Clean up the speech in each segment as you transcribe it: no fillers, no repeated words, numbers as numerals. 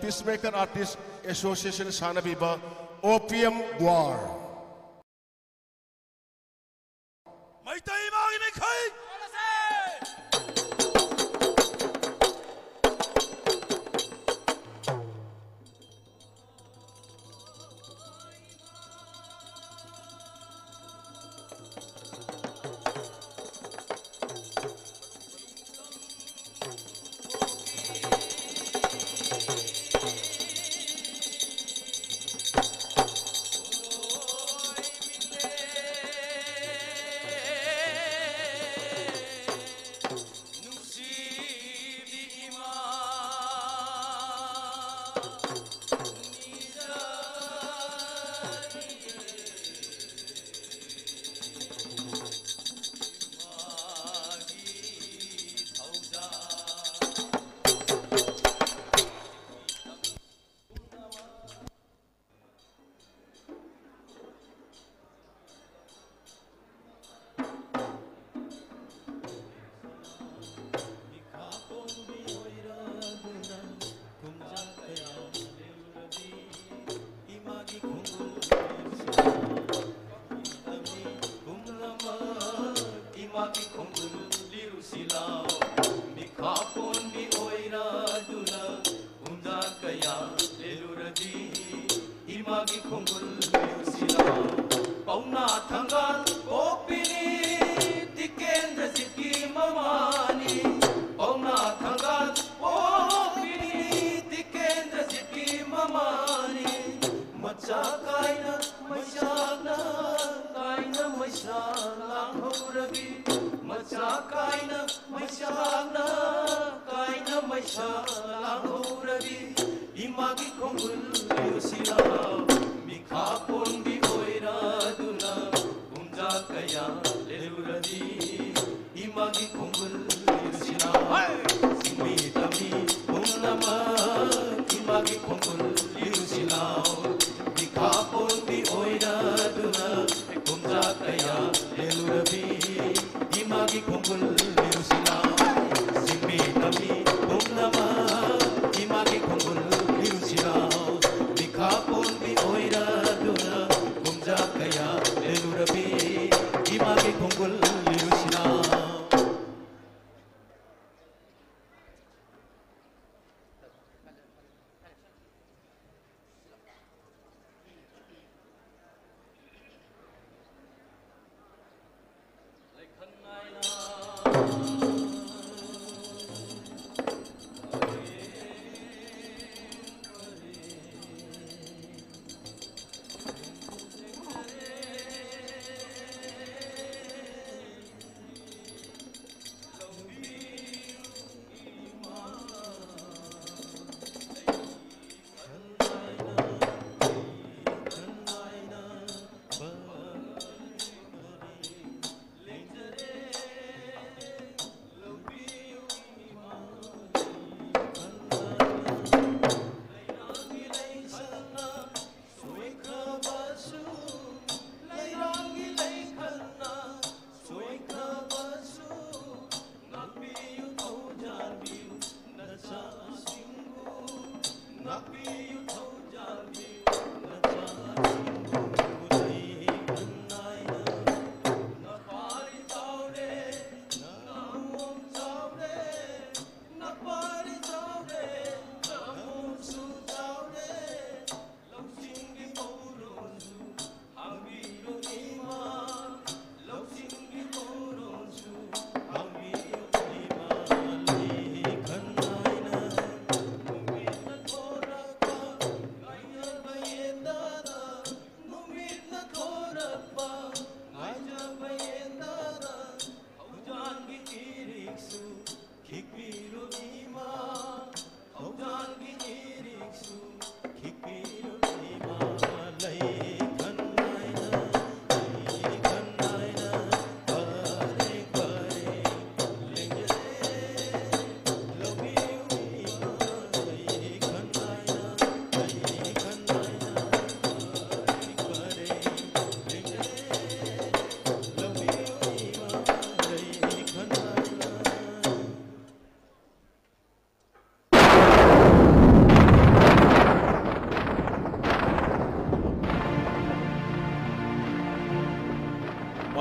Peacemaker Artist Association Sanabiba OPIUM War.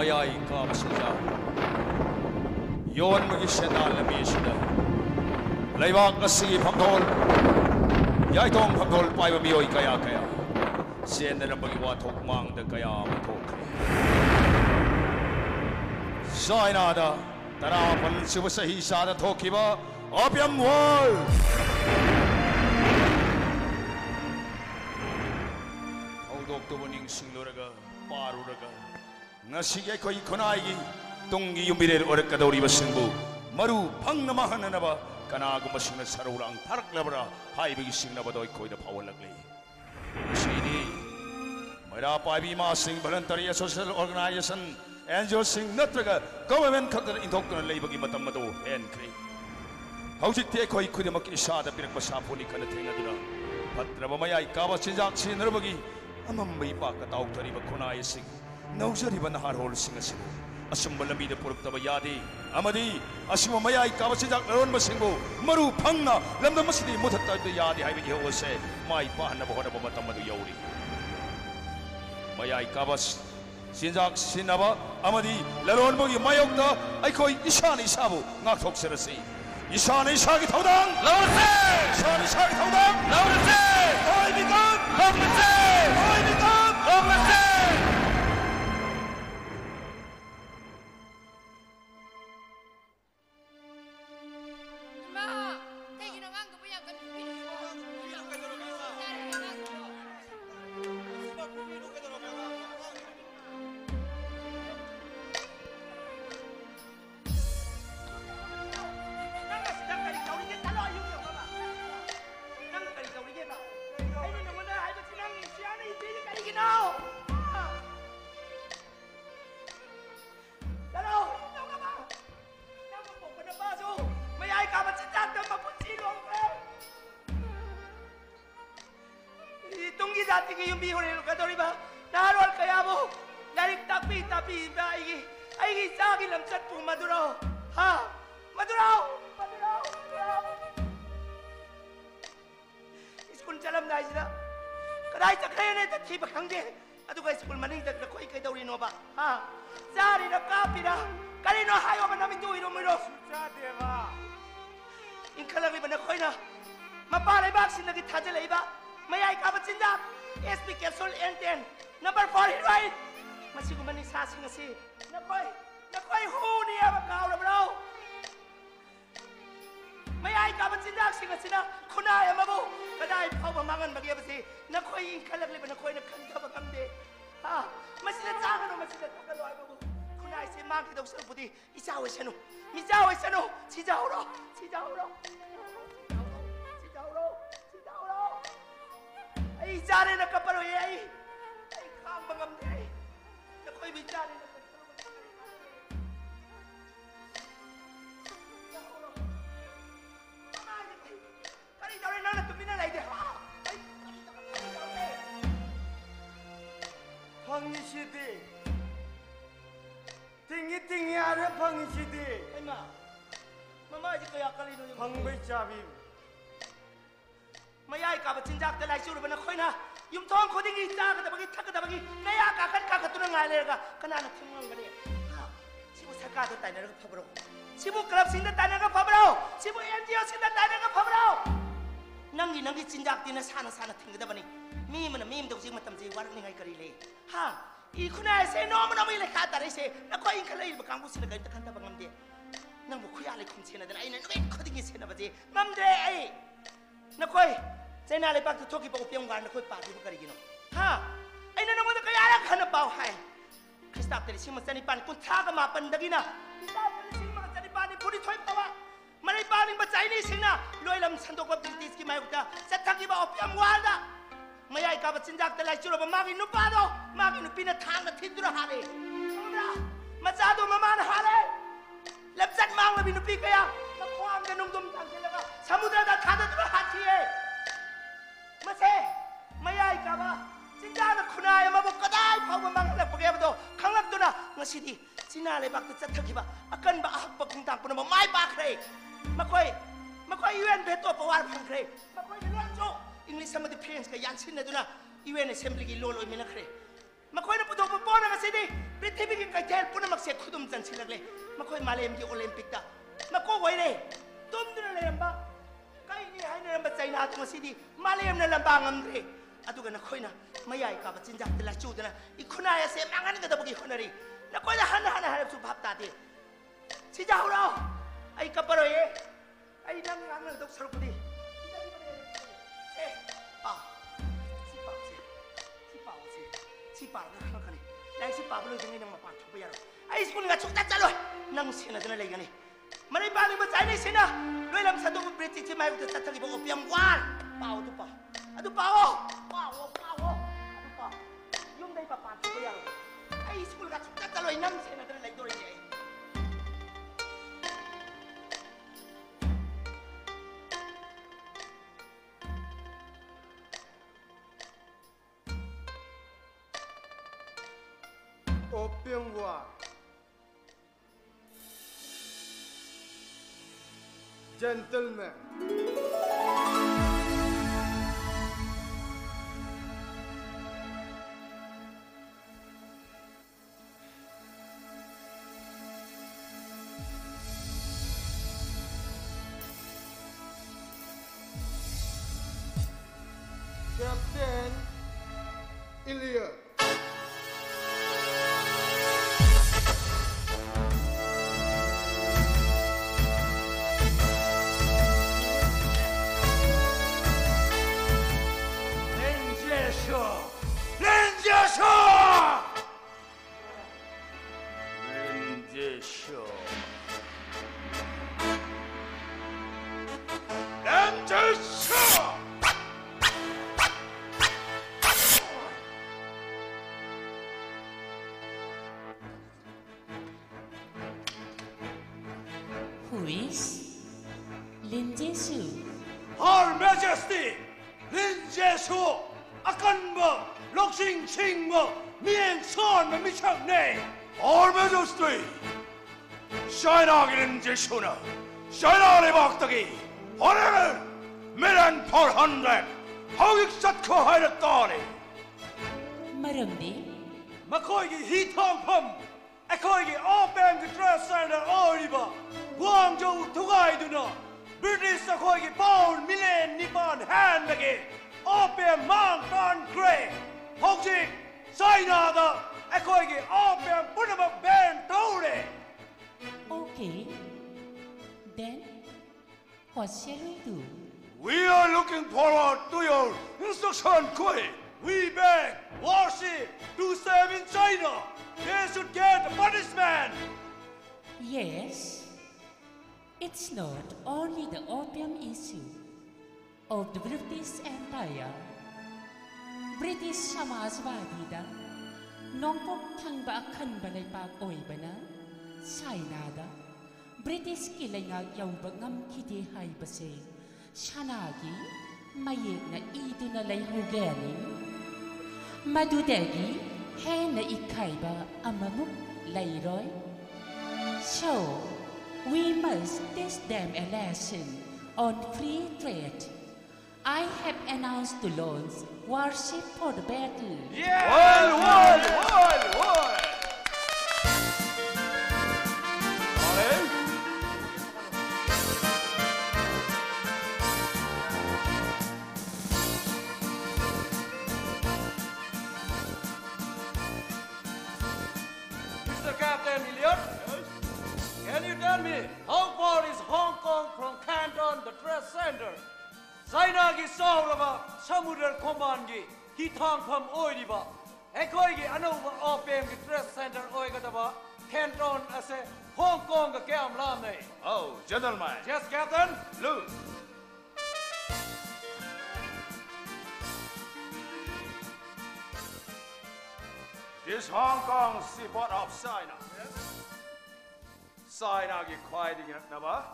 mayai ka masija yon magi senal lami sida leibak asi phamdol yai tong phamdol pai ba mioi kaya kaya sen na bagi wa thok mang da kaya ma thok saina da tara pan siwa sahi sa da thokiba opium war dok to boning singluraga paruraga ngasi ge koi khonai gi tungi yumbire orakadori basingbu maru phangna mahanana ba kana gu masingna sarurang tharak labra haibigi singna badoi koi da phawalagli sini mara pabi ma sing voluntary social organization NGO sing natraga government khakta indokna leibagi matam mado hen kri hauji te koi khudamak isada pirak basaponi kana thengaduna patraba mayai kawa sinjak sinarbagi amambai pa kataw tariba khonai sing naujariba naharhol sing asibu asumba lamida purukta yade amadi asima mayai kabasijak laron basingbo maru phangna lamda masidi muthatta yade haibigi hose mai pa na bohona matam madu yauri mayai kabas sinjak sinaba amadi laron bogi mayokta aikoi isani isabu ngakthok serasi isani isagi thodang lawse isani isagi thodang lawse oi bikan lawse oi bikan lawse OPIUM garna koi party bu kari gino ha aina na ngoda kaya ra khana pau hai krista teri sima sani pan kun thaga ma pan dagina krista teri sima sani pan puri thoi pawa mari pani ba chaini singna loilam sandok ba british ki mai uta sathaki ba OPIUM walda mayai ka ba chinjak ta lai churo ba magi nupa do magi nupi na thang na thindura hale samra macha do mama na hale lapsat mang la bi nupi kaya na khwam da nung dum thang laga samudra da khada tu hathi hai mase mayai ka ba chinja na khunai ma bo kadai phau ba mang la page ba do khanglak tu na ngasidi china le bak tu chathaki ba akan ba ahak ba khungtang pu na mai ba khre makoi UN beto pawar phang khre makoi lon jo English sama defense ka yan sin na duna UN assembly ki lo lo mina khre Makoy na pudok po na kasi di pritibig kay tel po na magse khudum jan silagle makoy malem ki Olympic ta mako hoy le tum na lamba kay ni hay na lamba China to ngasi di malem na lamba ngamdre aduga na koy na mayay ka ba jinjak de la chu de na ikhuna ya se mangan ga da bugi khunari na koy na hana harap su bhap ta de si ja ho ro ai ka paro ye ai nang nang dok saruk di si pa na kani lai si pa bulu jeng nang mapan thupa yaro ai school nga chukta chalo nang sena dana lai gani mari ba ni ba chai ni sena loi lam sa do briti chi mai ta ta bo opium war pao tu pa adu pao adu pa yum dai pa pan thupa yaro ai school nga chukta chalo nang sena dana lai do ri je Opium war. Gentlemen. Captain Ilya. Who is Lin Jesu? Her Majesty Lin Jesu Akanba Loksing Chingba Mien Son Michak Ne Her Majesty Shainag Lin Jesuna Shainag Baktagi Horever Milan 400 Hawik Satko Hayatari Maramdi? Makoigi Hitong Pum Akoigi Open the Dress Center Oriba Guangzhou Tugaiduna British Akoigi Pound Milen Nippon Handage Opium Mountain Grey Hoxi Sainada Akoigi Opium Punama Ben Tore Okay. Then, what shall we do? We are looking forward to your instruction, Kui. We beg warship to serve in China. They should get a punishment. Yes. It's not only the opium issue of the British Empire. British Samajwadida Nongpok Tangba Kanba Lepak Oibana Sainada British Kilangag Yawbangam Kiti Haibase Shanagi Mayek na idu na lay hugani Madudegi Hen na ikaiba amamuk layroy So we must teach them a lesson on free trade. I have announced to launch warship for the battle. Yeah! One! Mr. Captain Elliot, can you tell me how far is Hong Kong from Canton, the Trade Center? Sainagi Saurava, Samudra Komangi, Hitangpam Oidiba, Ekoigi Anova Opium Trade Center Oigataba, Canton as a Hong Kong Kam Lame. Oh, gentlemen. Yes, Captain. Look. This Hong Kong seaport of China. China is quite naba.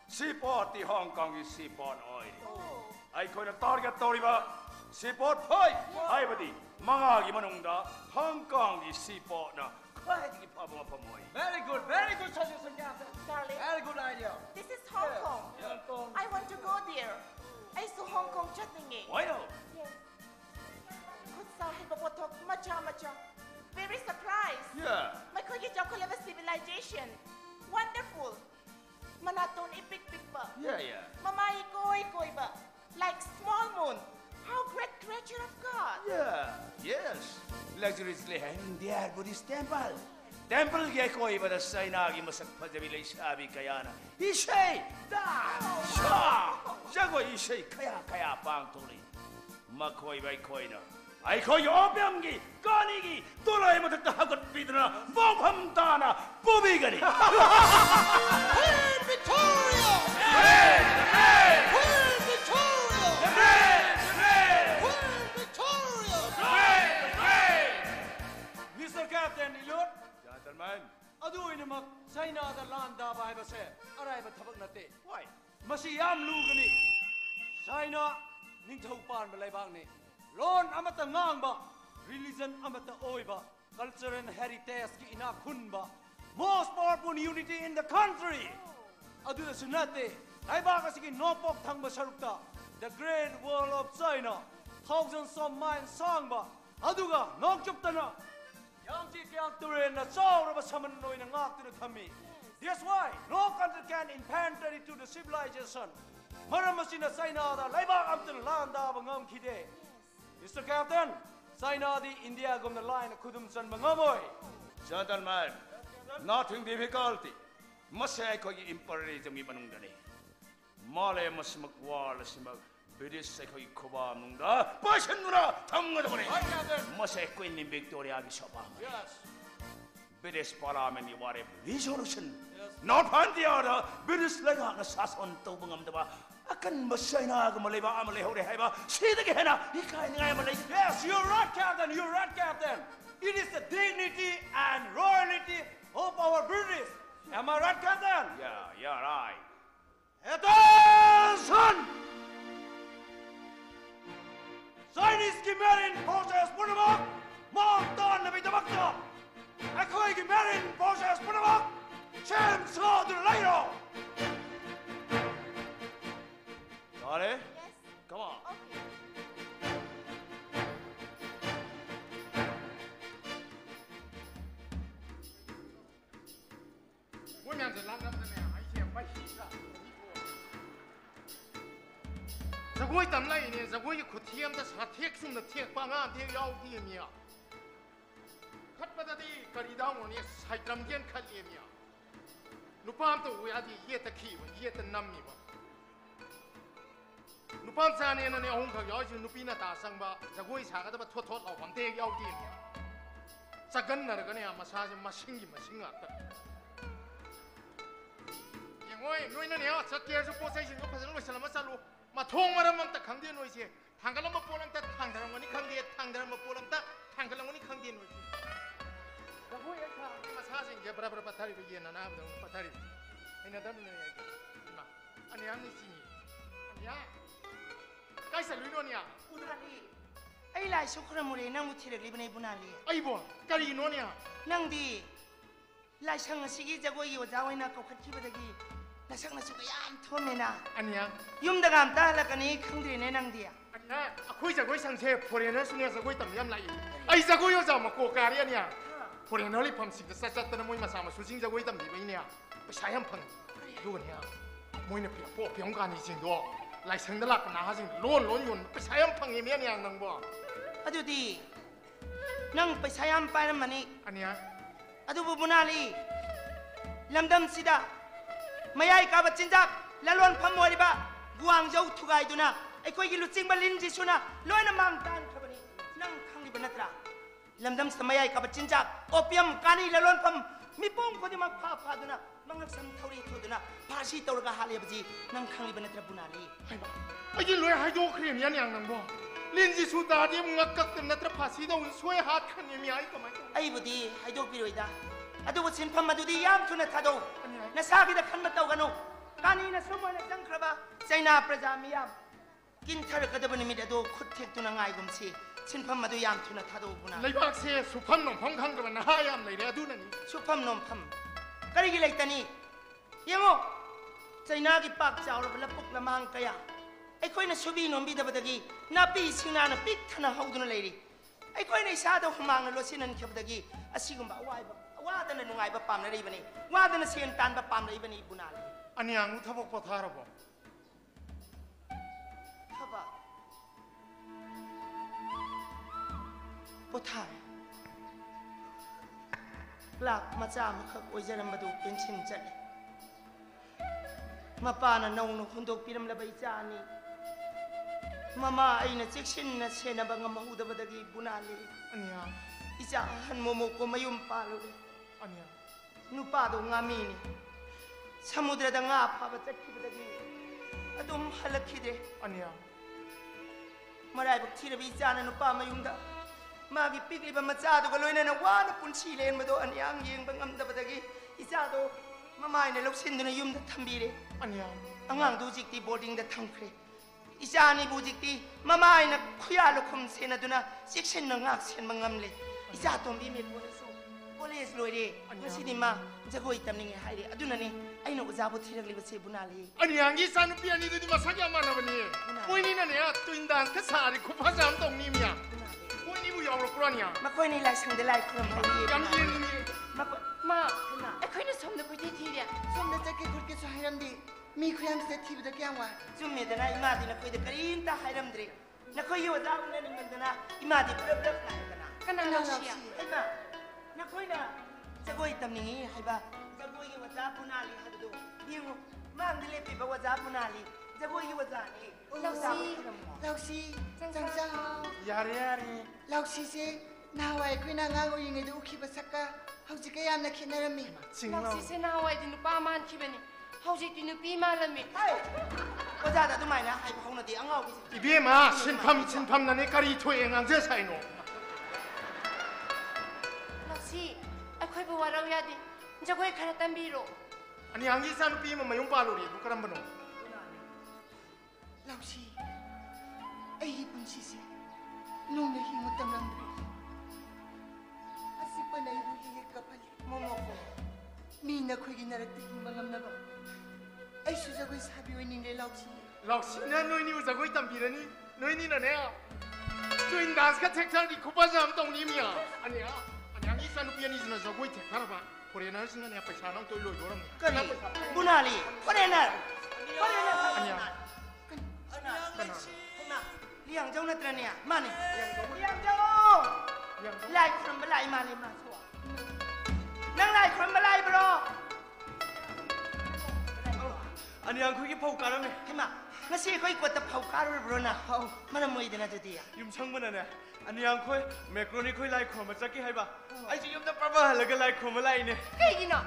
Seaport the Hong Kong is seaport oil. I could have target Toriba. Seaport five. I body. Mangagi Manunda. Hong Kong is seaport now. Quite very good suggestion, Captain. Darling, Very good idea. this is Hong Kong. Hong Kong. I want to go there. I saw Hong Kong chatting. Why not? Yes. Good sahib babotok macha. Yeah. Mama ikoi ba, like small moon. How great creature of God. Yeah. Yes. Luxuriously hanging there Buddhist temple. Temple kaya koi ba da China ki masak pajabilay sabi kaya na. Ishay da. Sha. Jago ishay kaya pang tuloy. Makoy ba koi na. Ay koi opium ki kani ki tulay mo takta hagot bidra bom dana bubigani. Queen Victoria! Hey! Queen Victoria! Queen Victoria! Mr. Captain Ilot, Gentlemen. adu inamak China da landa ba hai ba se arai ba thabak nate. Why? Masi yam lugani. China ningthau pan ba laibang ni. Lon amata ngang ba, religion amata oi ba, culture and heritage ki ina khun ba. Most powerful unity in the country. Adu da sunate. Laiba ka sige nopok thang ba sarukta. The Great Wall of China. Thousands of miles song ba. Aduga nokchup tana. Yang ji kyang turen na chaw ba saman noi na ngak tu na thami. That's why no country can impede to the civilization. Maram masina China da laiba amtan landa ba ngam khide. Mr. Captain, China di India gom the line kudum san mangamoy. Gentlemen, nothing difficult. Masay ko yung imperialism yung manungdani. Malay mas magwala si mag British ay ko yung kuba nungda. Pasyan mo na! Tangga naman eh! Masay ko yung Victoria agi sopa. Yes. British parliament yung wari resolution. Not pantiada, British laga nga sason to bangam diba? Akan masay na aga malay ba amalay hori hay ba? Sida ka na! Ikain nga malay. Yes, you're right, Captain. You're right, Captain. It is the dignity and royalty of our British. Am I right, Captain? Yeah, right. Attention! Chinese ki marine forces punamak, Mountain na bitamakta. Ako'y ki marine forces punamak, Chem sa Dulayo. Got it? Yes. Come on. Okay. Women are not going I can't buy the way them laying is the way you could hear the takes in the take bang on the out here. Cut by the day, cut it down on his side drum again, cut him. Lupanto, we had yet a key, yet a nummy. Lupansan and an uncle, Lupina Tasamba, the way is had about total of one day out here. Sagan, a massage machine. Noin and out, such years of possession of Salamasalu, Matoma Manta Kandian was here. Tangalama Polanta, Tangaramani Kandia, Tangarama Polanta, Tangalamani Kandian was here. The way I was having Jabra Patari and another Patari. In a double and young singing. Yeah. Kaisa Lunonia. Bunali. Ay lai sukra mure nang muthire libne bunali. Aibo, Kari Nonia. Nang di lai sang sigi jago yo jawai na ko khachi badagi. Na sang na suka yam thome na. Anya. Yum da gam ta la kani khangdri ne nang dia. Anya, akoi jago sang se foreigner sunya jago tam yam lai. Ai jago yo jam ko kari anya. Foreigner li pam sing sa sa tan moi masama su sing jago tam bi bai nya. Pesa yam phang. Du nya. Moi na pi po pyong kan ni sing do. Lai sang da lak na ha sing lon yun. Pesa yam phang ye mian yang nang bo. Adu di nang paisa yam pa na mani. Anya. Adu bu bunali. Lamdam sida mayai ka ba chinjak lalon phamoi ba guangzhou thugai duna aikoi gi luching ba lin ji suna loina mang tan khabani nang khangli banatra lamdam samayai ka ba chinjak opium kani lalon pham mipong khodi mak pha duna mangak sam thauri thuduna phasi tawraga hale baji nang khangli banatra bunali Ai loi hai do khre mian yang nang bo. Lin ji su da de ngak kak tem natra phasi do soi hat khan mi ai ka mai. ai budi haidok biroida adu bu sin pham madudi yam thuna thado na sagi da khan matau gano kani na sumo na jangkraba China praja miyam kin thar kadab ni mi do khut thek tu na ngai gum si sin pham madu yam thuna thado buna Lai bak se su pham nom phang khang ka na ha yam lai re adu na ni. su pham nom pham kari gi lai tani yemo China gi pak chaw la puk la mang kaya ai khoi na subi nom bi da badagi na pi singna na pik thana hauduna leiri ai khoi na isa da humang na losinan khabdagi asigumba awai ba wada na nungai ba pam na ri bani wada na sen tan ba pam na ibani bunali Anya ngu thabok pa thara bo. ปวดท้ายหลักมาจ้ามาขับอวยจะนำมาดูเป็นชินจัดมาป่าน่ะนงนคนดกปีนำละใบจานี่มาไอ้น่ะเจ็กชินน่ะเชนน่ะบังมาหูดบดกีบุนาลีอันนี้อีจ้าหันโมโมก็มายุ่มป่าเลยอันนี้นูป่าดงงามีนี่สมุทรดังงาพาบัดกีบดกีอดุมฮัลคิดเดอันนี้มาได้บักทีระบีจาน่ะนูป่ามายุ่มดามากิปิกลิบมาจ้าตัวก็เลยน่ะว่าน่ะปุ่นชีเลนมาดูอันยังยิงบังอัมดบดกีอีจ้าตัวมาไม่เนี่ยลูกชิ้นตัวนี้ยุ่มดาทำบีเดอันนี้อังงดูจิกตีบอร์ดิ้งดาทั้งคืนอีจานี่บูจิกตีมาไม่เนี่ยคุยาลูกคมเซนตัวน่ะจิกเซนน่ะงักเซนบังอัมเลยอีจาตัวมีเม็ดโพลิสโพลิสลอยเดงั้นสินี่มาจะคุยตำแหน่งให้เดอดูนั่นนี่ไอ้หนูจะพูดที่เรื่องลิบเซบุนาลีอันนี้ยังยี่สันเปียนี่ดูดิมาสักยามันนะวันนี้วันนี้นั่นเนี่ยตุนดานก็สาดิคุพาจามตรงนี้มีอ่ะวันนี้บุยองหรอกกรณีมาคุยนี่ไล่สังเดลัยครัมให้ยำยืนนี่มาไอ้คุยนี่สมนึกไปที่เดียสมนึกจะเกิดคุณเกิดสหายรำดีมีคุยอันเสร็จที่บุตรแก้วว่าจุ่มเมตนาอิมาดีนักคุยเด็กกรีนตาให้รำดีนักคุยอยู่จ้าวันนี้มันนะอิมาดีเริ่มไหนกันนะกันนั่งเราเชียไอ้มานักคุยนะจะคุยตำแหน่งให้บ้าจะคุยอยู่จ้าปุนาลีฮัดดูยิ่งมาอันเดลปีบอกว่าจ้าปุนาลีจะคุยอยู่จ้านี่เราซีจังยาเรียรีเราซีเซน่าไว้คุยนางงามยังไงดูคิดว่าสักกะเขาจะก็ยามนักขินอะไรมีเราซีเซน่าไว้ดินุป้ามันคิดว่านี่เขาจะดินุปีมาละมีก็จ้าแต่ทำไมนะให้เขาหน้าที่อังเอาไปสิอีเบี้ยมาชินทำนั่นนี่การีช่วยเองอันเจ้าใช่หนูเราซีไอ้คุยบอกว่าเราอยากดิจะคุยขนาดตั้มบีโร่อันนี้ยังยี่สันปีมันไม่ยุ่งปาลุรีบุกรำบนงเราซีไอ้ญี่ปุ่นซีซีนุ่งในหิมุตตำลังดีอาศิปนัยดูยิ่งกับพลีโมโมโกมีนักคุยกินอะไรติดบังคับนับไอ้ชูจะคุยสาบิวนิ่งเลยเราซีนั่นน้อยนี่ว่าจะคุยตั้มปีแล้วนี่น้อยนี่น่ะเนี่ยจุนดานส์ก็เทคทาร์ดีคุปป้าจามตรงนี้มีอ่ะอันนี้ยังยี่สันปีนี่จะคุยเทคทาร์บ้างคนนั้นสิ่งนั้นเนี่ยไปชาน้องตัวลอยอยู่แล้วก็นี่บุนาลีคนนั้นอันนี้เลี้ยงเจ้านั่นตัวเนี่ยมาเนี่ยเลี้ยงเจ้าไล่คนมาไล่มาเลยมาชัวนั่งไล่คนมาไล่บรออันนี้ยังคุยกับพ่อการมั้ยเห็นมั้ยงั้นสิคุยกับพ่อการบรอนะมันไม่ได้นะจุดที่ยุ่งช่างมันนะอันนี้ยังคุยแมกโรนี่คุยไล่คนมาจากกี่ให้บ้าไอ้ที่ยุ่งจะปะบ้าแล้วก็ไล่คนมาไล่เนี่ยใครกินอ่ะ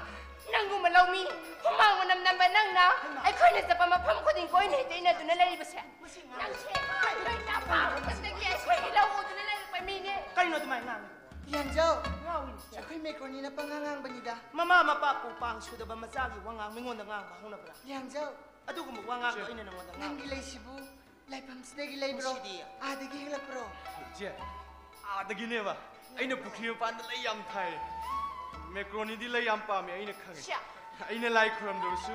นั่งกูมาเรามีพ่อมังมันนำไปนั่งนะไอ้คุยเนี่ยจะปะมาพัมคนอื่นคุยเนี่ยจะเนี่ยตัวนั้นเลยไม่ใช่นั่งเช่ไม่ได้ป่าวแต่เกี่ยคุยเราตัวนั้นเลยไปมีเนี่ยใครโน้ตทำไมนั่งยังเจ้าจะคุยแมกโรนี่นะปังงางบันนี่ดามาป้าปูปังชุดแบบมาจากอยู่ว่างงไม่งอนต่างงบ้างนะปะยังเจ้าอะดูกูบอกว่างงก็อินนั่งงอนต่างนั่งกิเลสิบุไล่พัมสเนกิเลบรออาดีกิเลบรอเจ้าดีกิเนี่ยบ้าไอ้เนี่ยบุคลีปันไล่ยำไทยแมกโรนี่ที่ไล่ยำป่ามีไอ้เนี่ยขังไอ้เนี่ยไล่ครามดูสู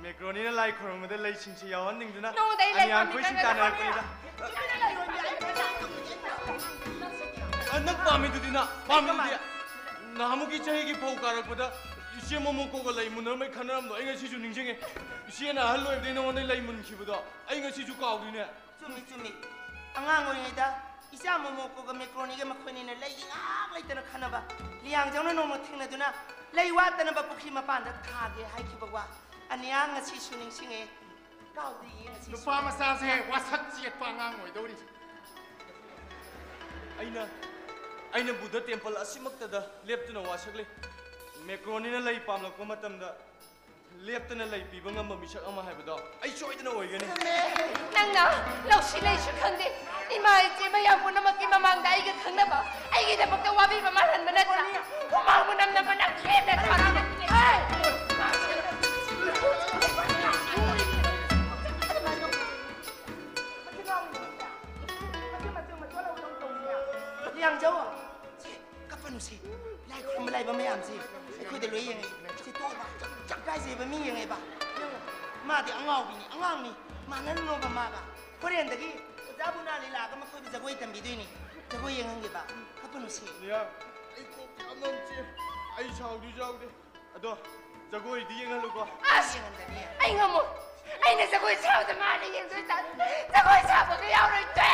แมกโรนี่เนี่ยไล่ครามมันได้ไล่ชิงเชียวอันหนึ่งด้วยนะอันนี้ยังคุยชิงตาหน้าไปนะอันนั้นป่ามีดูดีนะป่ามีดูดีน้ามุกี้ใช้กี่พาวการ์กูด้าเชี่ยโมโมโกก็ไล่มุนนั้นไม่ขนาดนั้นไอ้เงี้ยชิจูนิ่งเชงเชี่ยน่าฮัลโหลเดี๋ยวน้องได้ไล่มุนขี้บุด้าไอ้เงี้ยชิจูก้าวดีเนี่ยจุ่มอังงานไงด้าอีจ้าโมโมโกกับแมกโรนี่ก็มาคุยนี่นะไล่ยิงไล่แต่ละขนาดบ้าเลี้ยงเจ้านั่นน้องมาทิ้งนะดูนะไล่ว่าแต่ละบ้าปุ๊กขี้มาปานจะขาดเลยให้คิดบอกว่าอันนี้งานชิจูนิ่งเชงก้าวดีงานชิจูลูกป้ามาซาเซ่ว่าสักเจียดปังงานหน่อยดูดิไอ้เนี่ยบุตรเต็มพลัสมักแต่เดาเลี้ยบตัวน้องว่าสักเลยแมกโรนี่นั่นเลยปามแล้วก็มาทำเดาเลี้ยบตัวนั่นเลยปีบังคับมามีชักเอามาให้บุตรไอ้ช่วยตัวน้องไว้กันเนี่ยนั่งนะเราสิเลยชุดขังดินี่มาเจ๊ไม่ยอมคนนั้นมากินมามังได้ก็ขังนะบ่ไอ้กี่แต่บอกแต่ว่าพี่ประมาณนั้นมันน่าจะพวกมังมันนำมานั่งเทียบเนี่ยทำเนี่ยเฮ้ยเลี้ยงเจ้ากับปนุสิไล่คนมาไล่บ้าไม่ยามสิไอ้คุยแต่ลุยยังไงสิตัวบ้าจับได้สิบ้ามียังไงบ้ามาที่อังเอาปีนี่อังเอานี่มานั่นโน้มมากอ่ะเพราะเรียนตะกี้จ้าบุญนาลีลาก็มาคุยจะคุยทำบีด้วยนี่จะคุยยังไงบ้ากับปนุสิเนี่ยไอ้กูกำลังเจ็บไอ้ชาวดิอะตัวจะคุยดียังไงลูกวะไอ้งงไอ้เนี่ยจะคุยชาวจะมาได้ยังไงจะคุยชาวก็เอาเลยเจ๊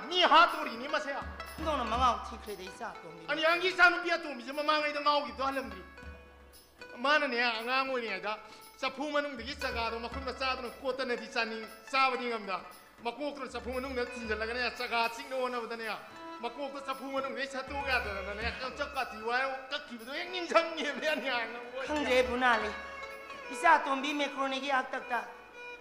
미 하도리니 마세야. 너는 망하고 티크레데 있어 또. 아니 양기 사누비야 또 미지 마망이도 나오기도 할람들이. 마는야 안강오니가 사푸만웅들이 싸가도 막 그런 싸도는 꽃다네 디사니 싸버딩합니다. 막 꼭들 사푸만웅들 tinjal라가네 싸가 칭노나 보다네야. 막 꼭들 사푸만웅들이 사토가더라네 약간 쩍같이 와요. 깎기도 행님장님 아니야. 강제 분할이 이사 또 미메크로니기 악딱다.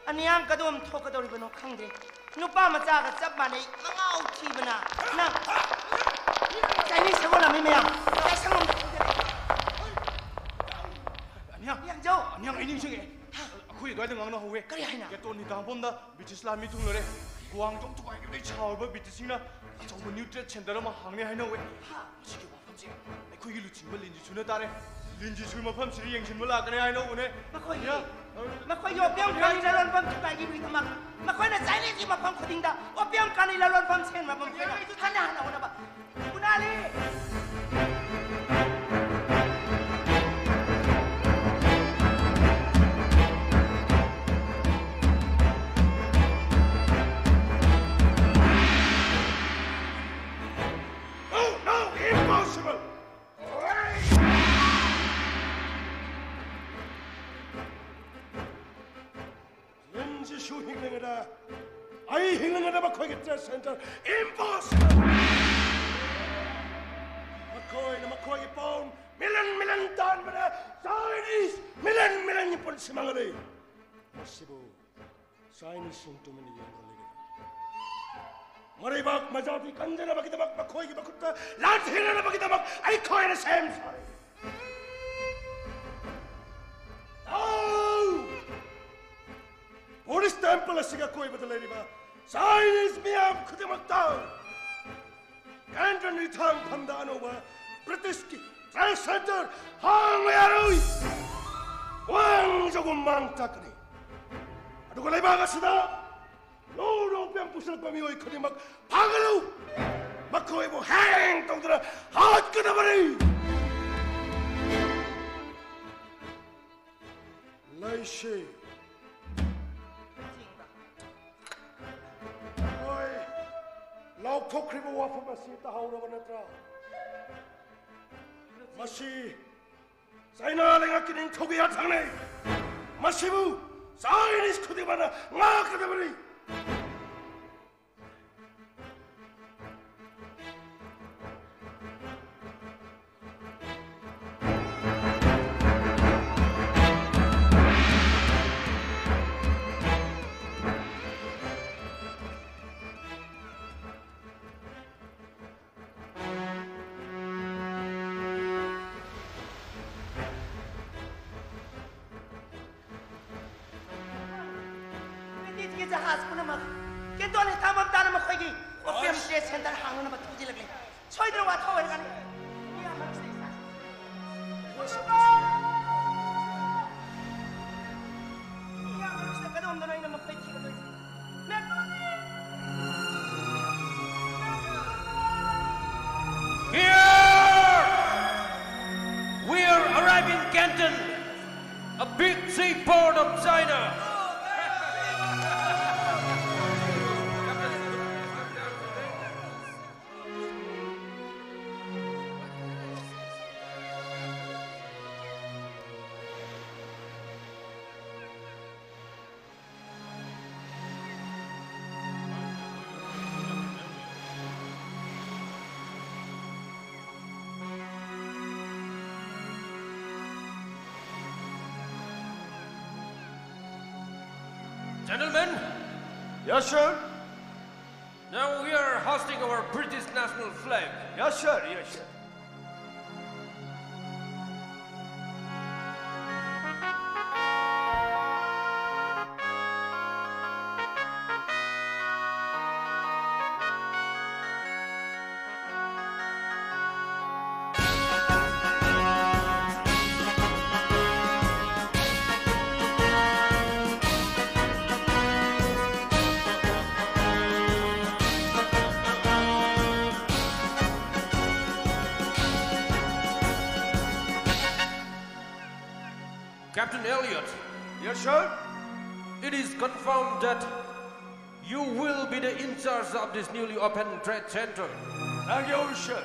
아니 양가도 토가도리버노 강제. 누빠 마자가 짭만에 망아우 티브나. 나 자니 세고나 미메야. 상놈 양조 안녕 이닝식에 아쿠이 너희들 강나 호we 그래 하이나 개또니 당본다 미티슬라미 퉁너래 구왕종 투바이게 차오버 미티시나 정부 뉴트레 첸더마 항내 하이나 왜 시기 와fam지 아쿠이 루친벌 린지 주나 따래 린지 줄마 fam시리 영신벌 아그네 하이나 오네 makoy opium kanila lon pam chibagi bito mak makoy na silence ma pam khudingda opium kanila lon pam sen ma pam hana hana ona ba kunali Impossible! 렌즈 슈 행랭하다. 아이 행랭하다 마코이게 트레센터. Impossible! 마코이게 본 밀런 단바다. 사이니스 밀런 이쁜 시망하래. 마시부 사이니스 뚱뚱이 연걸리게. 머리박 마자티 간제나 바기다 막 마코이게 바꾸다 라테나 바기다 막 아이코이나 샘사리 아우 보리스 템플러스가 코이 버들레리바 사이니스 미암 그대 막다 간전이 탐 판다노바 브리티스키 트랜스센터 항웨아로이 왕조금 망타크니 아두고 레바가스다 노로 뺨 부스럽 뺨이 오이 커니 막 박으로 막 거의 뭐 행동들아 핫 끊어버리 라이시 어이 라우토 크리브 와프 마시 따하우라 버네트라 마시 사이나 랭아끼는 토기야 장네 마시부 사이니스 코디바나 나 끊어버리 jahaz pun mak kento ne tamam tanam makoy opium trade center hangna mat tuji lagle choi dra wa thawar kan ya mak se sa ya mak se kadon dona ina makoy thi kadoi Here we are arriving in Canton, a big seaport of China. Gentlemen, Yes sir. now we are hosting our British national flag. Yes sir. Yes sir. Captain Elliot, Yes sir. it is confirmed that You will be the in charge of this newly opened trade center. Thank you, sir.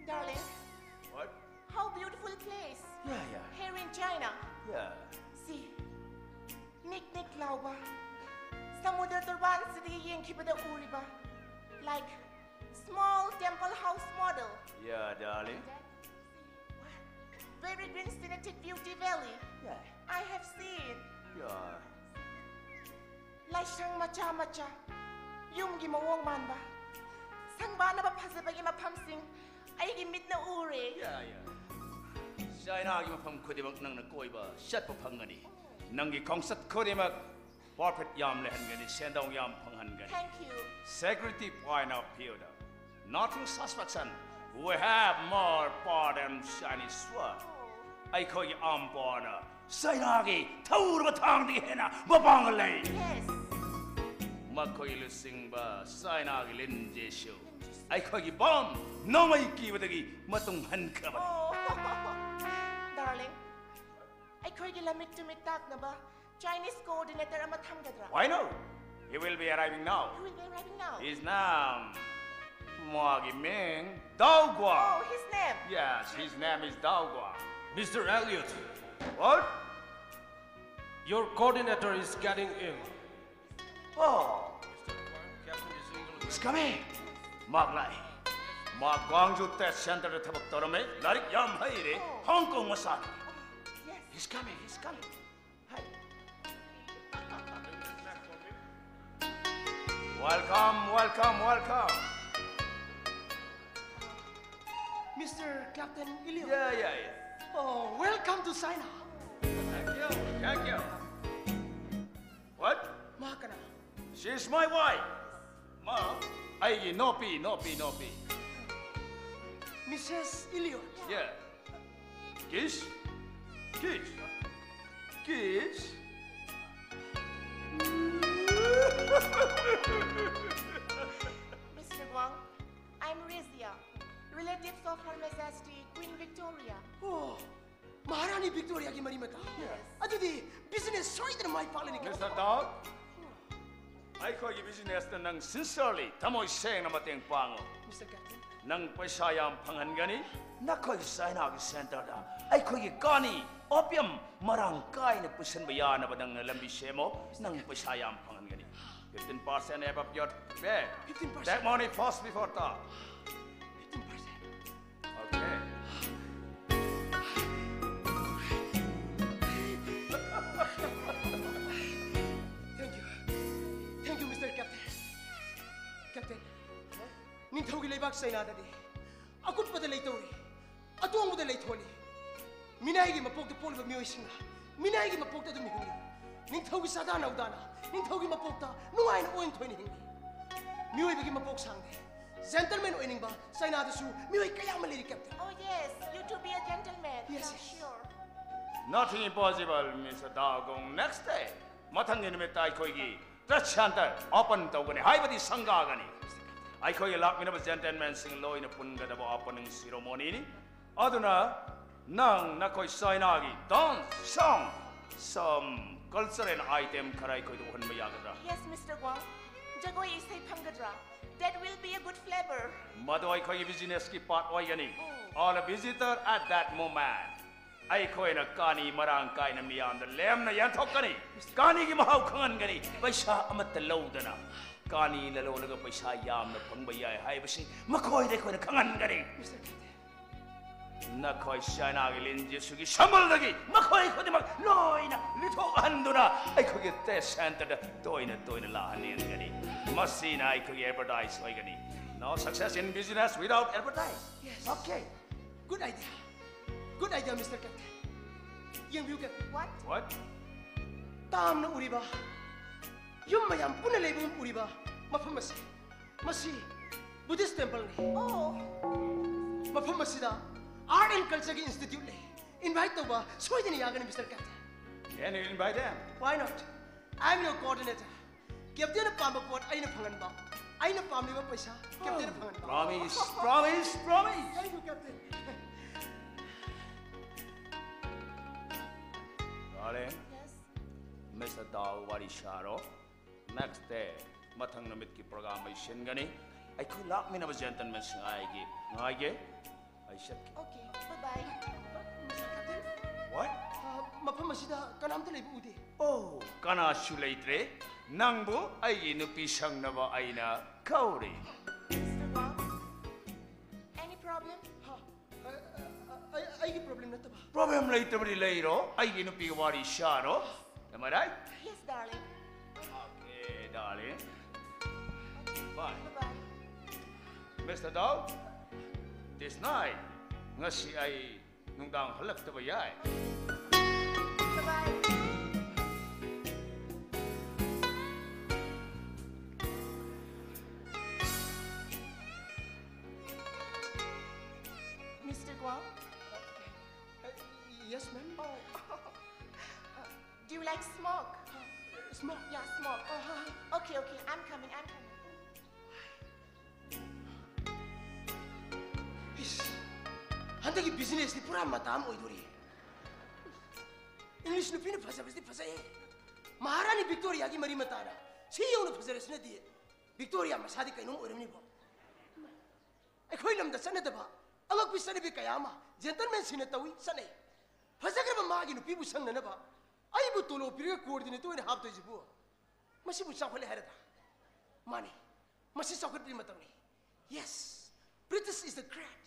Darling, What? how beautiful place. Yeah. Here in China. Yeah. See, Nick Lauba. Samudra Turban City Yankibada Uriba. Like small temple house model. Yeah, darling. Very green scenic beauty valley. Yeah. I have seen. Yeah. Like Shang Macha. Yung gimawang man ba? Sang ba na ba pasabagi mapamsing? Ay gimit na uri. Yeah. China gi mafam khodimak nang na koiba shat pa phangani. Nang gi kongsat khodimak profit yam le hangani sendong yam phanghan gani. Thank you. Security point of view da. Nothing suspicion. We have more power than Chinese sword. I call you on board. China gi thau ba thang di hena mapang lai. Yes. Makoy lusing ba China gi lin je show. I call you bomb. No mai ki badagi matung han ka ba. Oh, darling. I could get a meet to meet na ba? Chinese coordinator ang matanggadra. Why no? He will be arriving now. He will be arriving now. His name, Moagi Ming Dao Gua. Oh, his name. Yes, his name is Dao Gua. Mr. Elliot, What? your coordinator is getting in. Oh, he's coming. Maglai. Ma Guangzhou Test Center the Tabak Torome, Larik Yam Haire, Hong Kong Masaki. Yes. He's coming. Hi. Welcome. Mr. Captain Ilio. Yeah. Oh, welcome to China. Thank you. What? Makana. She's my wife. Ma, I no pi. Mrs. Ilio. Yeah. Kiss. Mr. Guang, I'm Rizia, relatives of Her Majesty Queen Victoria. Oh, Maharani Victoria ki marimata. Yes. Adudi business soidana mai palani ka. Mr. Dog, I call you business na nang sincerely tamoy sayang na mateng pango. Mr. Captain. Nang paisa yam pangan gani, na koy China ki center da. Ay koy kani opium marang kay na pusan bayan na badang lambi semo nang paisa yam pangan gani. 15% above your pay. 15%. That money first before that. 15%. Okay. Thank you, Mr. Captain. Captain, Ningthaugi leibak China dadi akut pada leitori atuang pada leitholi minai gi mapok de polba mioi singa minai gi mapok da mi huni Ningthaugi sadana udana Ningthaugi mapok ta nuai na oin thoini hingi mioi bagi mapok sangde gentleman oining ba China da su mioi kaya maliri Captain. Oh yes, you to be a gentleman. Yes. Sure. Nothing impossible, Mr. Dagong. Next day, matang inimit ay koy gi trust center open to gani haibadi sangga gani. Ay koy lak minaba gentleman sing loy na punga da opening ceremony ni. Aduna nang na koy China gi dance song some cultural item karay koy duhan mayagadra. Yes, Mr. Guang. Jagoy isay panggadra. That will be a good flavor. Mado ay koy business ki part oy gani. All a visitor at that moment. Ay koy na kani marang kay na miyam da lem na yan thok gani. Kani gi mahaw khangan gani. Paisa amat talaw dana. Kani lalo laga paisa yam na pangbayay hay basi makoy de koy na khangan gani. Mr. Captain. Na koy China gi linje sugi sambal lagi. Makoy ko di mag loy na lito anduna. Ay koy test center da toy na lahan yan gani. Masina ay koy advertise oy gani. No success in business without advertise. Yes. Okay. Good idea. Good idea, Mr. Captain. Yang view Captain. What? Tam na uriba. Yung mayam puna lebong uriba. Mapamasi. Masi. Buddhist temple ni. Oh. Mapamasi da. Art and Culture Institute ni. Invite to ba? Soy din yagan ni Mr. Captain. Can you invite them? Why not? I'm your coordinator. Captain na pambapot ay na pangan ba? aina pamli ba paisa captain phangan Promise, promise, promise. thank you captain Darling, Yes. Mr. Dao wari sharo. Next day, mathang namit ki program ay gani. Ay ko lak mi na ba gentleman singaigi. Ngaigi? Ay shit. Okay, bye-bye. Mr. Captain What? mafam asida kanamta leibu ude Oh, kana shulaitre. Nangbu ay nupi sang na ba ay na kauri. Mr. Wang, any problem? ha ai problem na taba Problem later ba later? Ay nupi wari sharo. Am I right? Yes, darling. Okay, darling. Bye. Bye-bye. Mr. Dao, this night, ngasi ay nungdang halak ta ba yay? Bye-bye. Mr. Guang? yes ma'am Oh. Do you like smoke? smoke Yeah, smoke. Okay, okay. I'm coming. handagi business ni pura matam oidori English nu pina phasa basti phasa e Maharani Victoria ki mari matara si yau nu phasa resna di Victoria ma sadi kainum orimni bo ai khoi lam da sana da ba angak pi sana bi kayama gentleman sine tawi sanai phasa gar ma gi nu pi bu sang na ba ai bu tolo pir coordinator ina hab to jibu masi bu sakhole harada mani masi sakhot pri matawni yes British is the great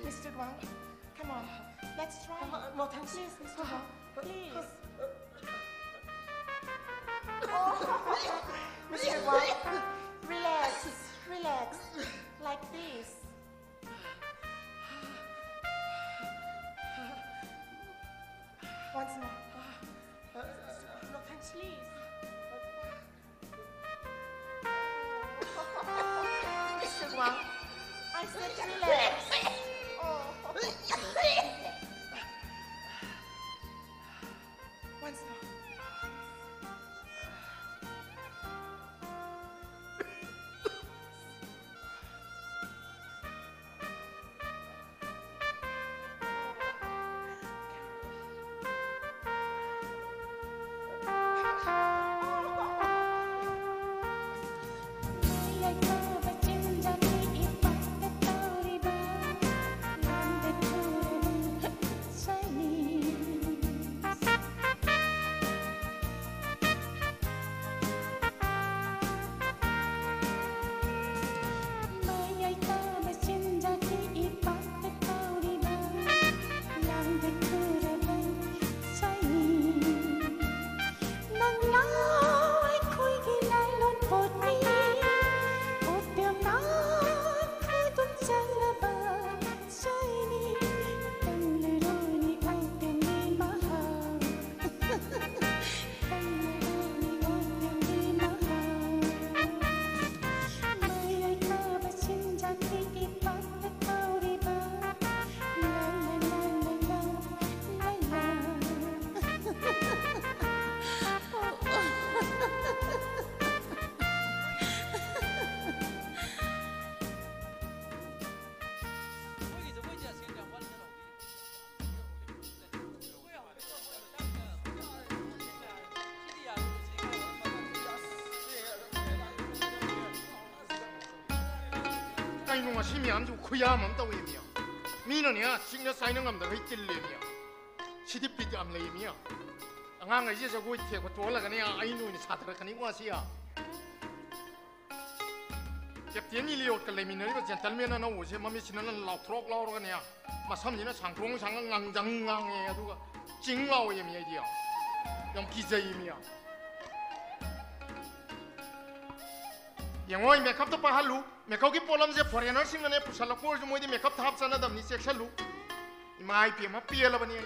Mr. Guang, come on. Let's try. no thanks Please, Mr. Guang. Please. Mr. Guang, relax. Like this. Once more. no thanks Please. Mr. Guang, I said relax. Once more. kainung a simiam ju khuyam am tawi mia mina nia singna saina ngam da hei til le mia sidip pi jam le mia angang a je goi the ko tola ga nia ai nu ni satra khani wa sia captain ni liot ka le mina ri ba gentleman na wo je mami sinan lau throk lau ga nia ma sam ni na sangkrong sang ngang jang ngang e adu ga jing lau ye mia dia yam ki jai mia ยังง่อยเมคับต้องปะฮัลลูเมคับกี่โปลัมเสียฟอร์เรนเนอร์ซิงนั่นเองผู้ชายละโคตรจะมวยที่เมคับทับซะนะดำนี่เซ็กชัลลูไม่เปลี่ยนมาเปลี่ยนแล้ววันนี้